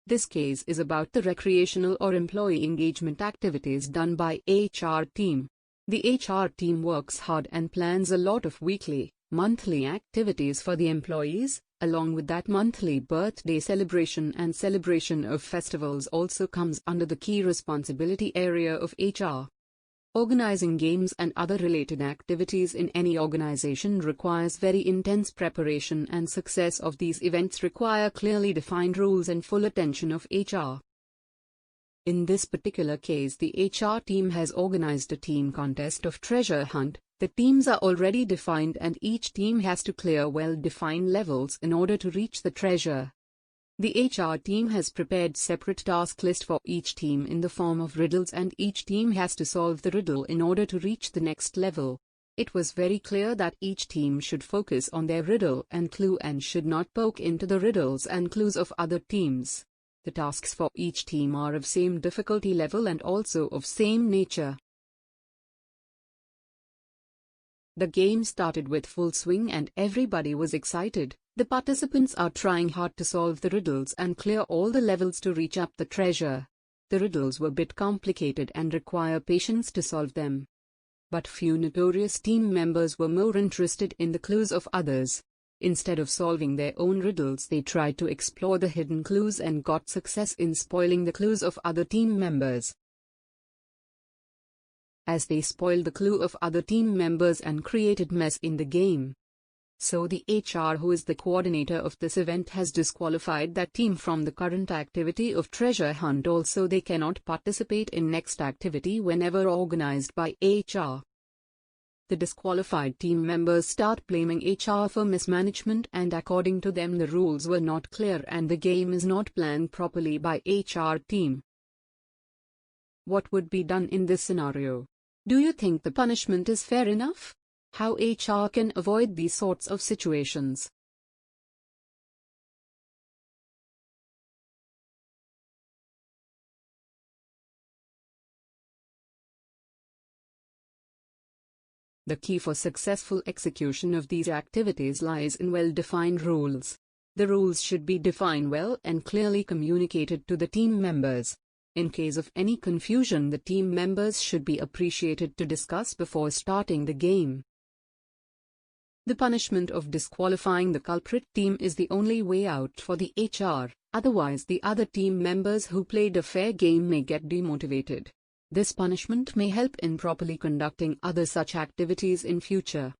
This case is about the recreational or employee engagement activities done by HR team. The HR team works hard and plans a lot of weekly, monthly activities for the employees. Along with that, monthly birthday celebration and celebration of festivals also comes under the key responsibility area of HR. Organizing games and other related activities in any organization requires very intense preparation, and success of these events require clearly defined rules and full attention of HR. In this particular case, the HR team has organized a team contest of treasure hunt. The teams are already defined and each team has to clear well-defined levels in order to reach the treasure. The HR team has prepared separate task list for each team in the form of riddles, and each team has to solve the riddle in order to reach the next level. It was very clear that each team should focus on their riddle and clue and should not poke into the riddles and clues of other teams. The tasks for each team are of same difficulty level and also of same nature. The game started with full swing and everybody was excited. The participants are trying hard to solve the riddles and clear all the levels to reach up the treasure. The riddles were a bit complicated and require patience to solve them. But few notorious team members were more interested in the clues of others. Instead of solving their own riddles, they tried to explore the hidden clues and got success in spoiling the clues of other team members. As they spoiled the clue of other team members and created mess in the game. So the HR, who is the coordinator of this event, has disqualified that team from the current activity of treasure hunt. Also, they cannot participate in next activity whenever organized by HR. The disqualified team members start blaming HR for mismanagement, and according to them the rules were not clear and the game is not planned properly by HR team. What would be done in this scenario? Do you think the punishment is fair enough? How HR can avoid these sorts of situations? The key for successful execution of these activities lies in well-defined rules. The rules should be defined well and clearly communicated to the team members. In case of any confusion, the team members should be appreciated to discuss before starting the game. The punishment of disqualifying the culprit team is the only way out for the HR, otherwise the other team members who played a fair game may get demotivated. This punishment may help in properly conducting other such activities in future.